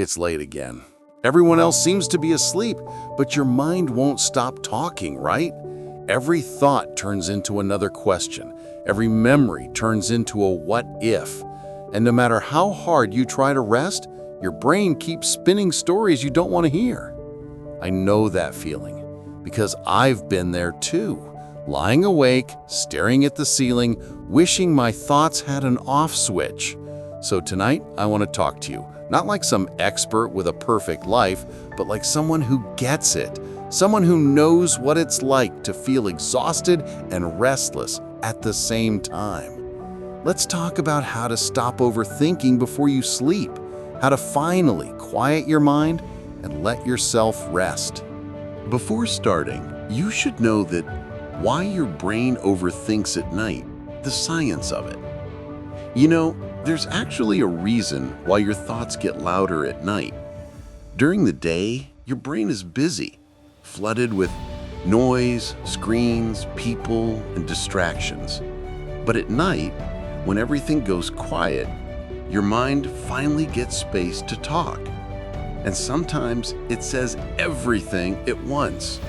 It's late again. Everyone else seems to be asleep, but your mind won't stop talking, right? Every thought turns into another question. Every memory turns into a what if. And no matter how hard you try to rest, your brain keeps spinning stories you don't want to hear. I know that feeling because I've been there too. Lying awake, staring at the ceiling, wishing my thoughts had an off switch. So tonight, I want to talk to you, not like some expert with a perfect life, but like someone who gets it, someone who knows what it's like to feel exhausted and restless at the same time. Let's talk about how to stop overthinking before you sleep, how to finally quiet your mind and let yourself rest. Before starting, you should know that why your brain overthinks at night, the science of it. You know, there's actually a reason why your thoughts get louder at night. During the day, your brain is busy, flooded with noise, screens, people, and distractions. But at night, when everything goes quiet, your mind finally gets space to talk. And sometimes it says everything at once.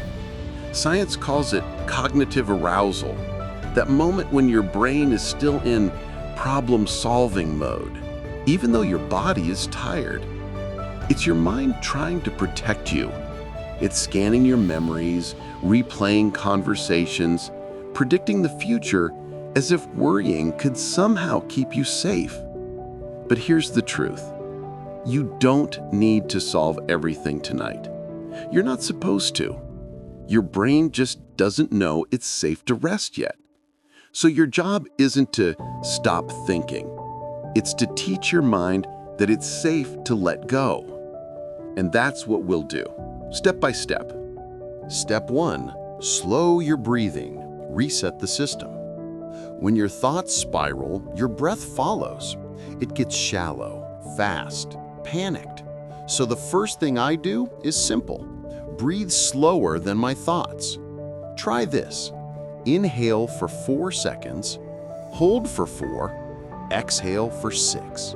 Science calls it cognitive arousal, that moment when your brain is still in problem-solving mode, even though your body is tired. It's your mind trying to protect you. It's scanning your memories, replaying conversations, predicting the future as if worrying could somehow keep you safe. But here's the truth. You don't need to solve everything tonight. You're not supposed to. Your brain just doesn't know it's safe to rest yet. So your job isn't to stop thinking. It's to teach your mind that it's safe to let go. And that's what we'll do, step by step. Step 1, slow your breathing, reset the system. When your thoughts spiral, your breath follows. It gets shallow, fast, panicked. So the first thing I do is simple. Breathe slower than my thoughts. Try this. Inhale for 4 seconds, hold for 4, exhale for 6.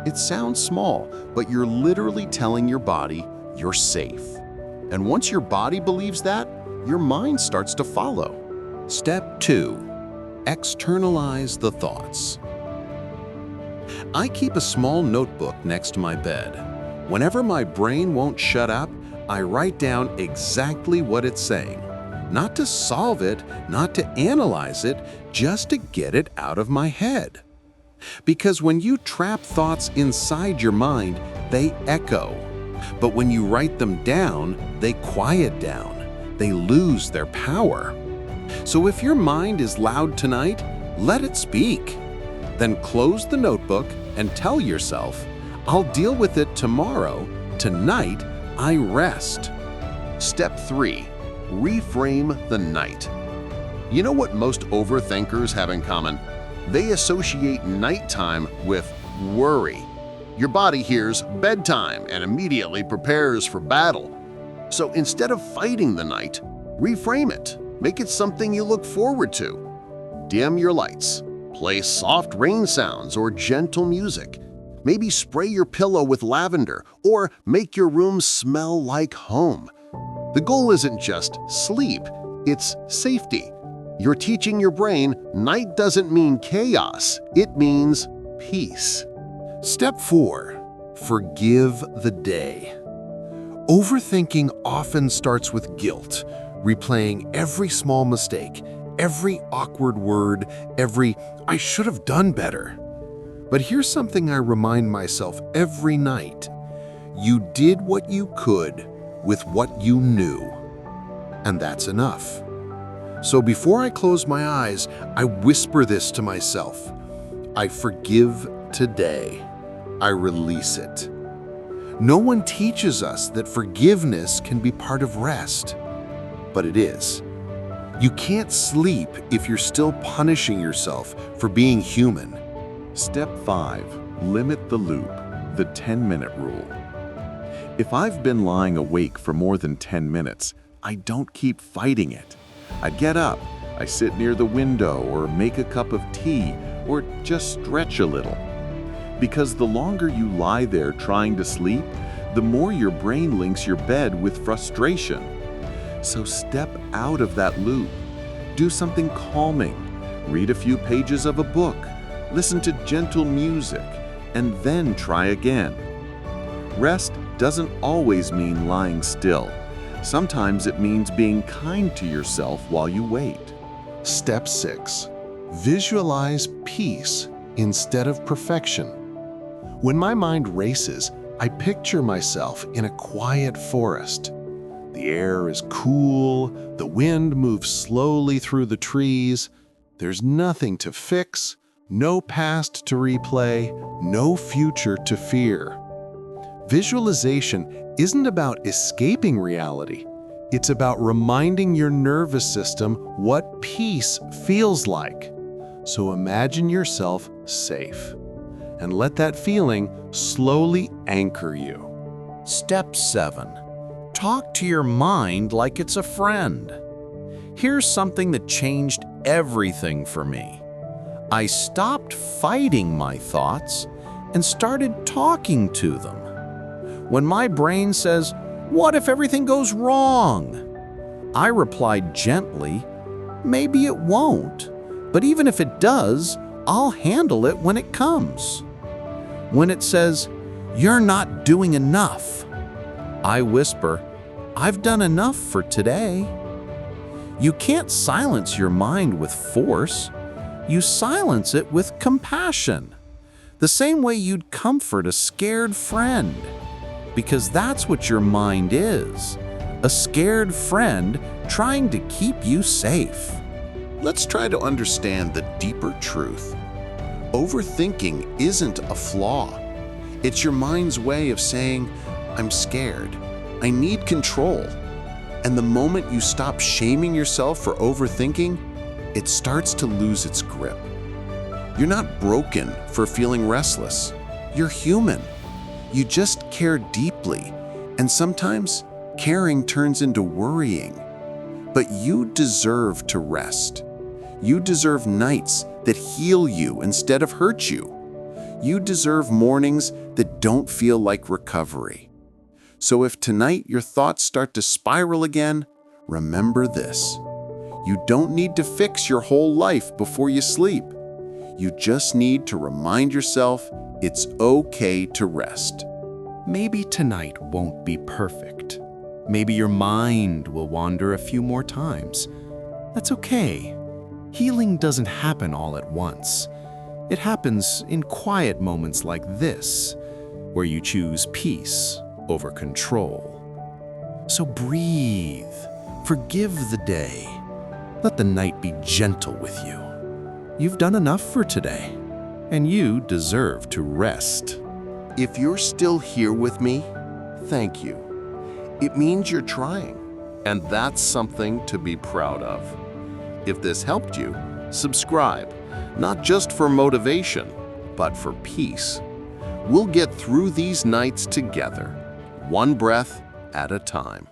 It sounds small, but you're literally telling your body you're safe. And once your body believes that, your mind starts to follow. Step 2, externalize the thoughts. I keep a small notebook next to my bed. Whenever my brain won't shut up, I write down exactly what it's saying. Not to solve it, not to analyze it, just to get it out of my head. Because when you trap thoughts inside your mind, they echo. But when you write them down, they quiet down. They lose their power. So if your mind is loud tonight, let it speak. Then close the notebook and tell yourself, I'll deal with it tomorrow. Tonight, I rest. Step 3, reframe the night. You know what most overthinkers have in common? They associate nighttime with worry. Your body hears bedtime and immediately prepares for battle. So instead of fighting the night, reframe it. Make it something you look forward to. Dim your lights. Play soft rain sounds or gentle music. Maybe spray your pillow with lavender or make your room smell like home. The goal isn't just sleep, it's safety. You're teaching your brain night doesn't mean chaos, it means peace. Step 4, forgive the day. Overthinking often starts with guilt, replaying every small mistake, every awkward word, every "I should have done better." But here's something I remind myself every night. You did what you could with what you knew, and that's enough. So before I close my eyes, I whisper this to myself. I forgive today. I release it. No one teaches us that forgiveness can be part of rest, but it is. You can't sleep if you're still punishing yourself for being human. Step 5, limit the loop, the 10-minute rule. If I've been lying awake for more than 10 minutes, I don't keep fighting it. I get up, I sit near the window or make a cup of tea or just stretch a little. Because the longer you lie there trying to sleep, the more your brain links your bed with frustration. So step out of that loop. Do something calming. Read a few pages of a book. Listen to gentle music, and then try again. Rest doesn't always mean lying still. Sometimes it means being kind to yourself while you wait. Step 6. Visualize peace instead of perfection. When my mind races, I picture myself in a quiet forest. The air is cool, the wind moves slowly through the trees. There's nothing to fix, no past to replay, no future to fear. Visualization isn't about escaping reality. It's about reminding your nervous system what peace feels like. So imagine yourself safe, and let that feeling slowly anchor you. Step 7. Talk to your mind like it's a friend. Here's something that changed everything for me. I stopped fighting my thoughts and started talking to them. When my brain says, "What if everything goes wrong?" I replied gently, "Maybe it won't, but even if it does, I'll handle it when it comes." When it says, "You're not doing enough," I whisper, "I've done enough for today." You can't silence your mind with force. You silence it with compassion, the same way you'd comfort a scared friend. Because that's what your mind is, a scared friend trying to keep you safe. Let's try to understand the deeper truth. Overthinking isn't a flaw. It's your mind's way of saying, "I'm scared. I need control." And the moment you stop shaming yourself for overthinking, it starts to lose its grip. You're not broken for feeling restless. You're human. You just care deeply, and sometimes caring turns into worrying. But you deserve to rest. You deserve nights that heal you instead of hurt you. You deserve mornings that don't feel like recovery. So if tonight your thoughts start to spiral again, remember this. You don't need to fix your whole life before you sleep. You just need to remind yourself it's okay to rest. Maybe tonight won't be perfect. Maybe your mind will wander a few more times. That's okay. Healing doesn't happen all at once. It happens in quiet moments like this, where you choose peace over control. So breathe. Forgive the day. Let the night be gentle with you. You've done enough for today, and you deserve to rest. If you're still here with me, thank you. It means you're trying, and that's something to be proud of. If this helped you, subscribe, not just for motivation, but for peace. We'll get through these nights together, one breath at a time.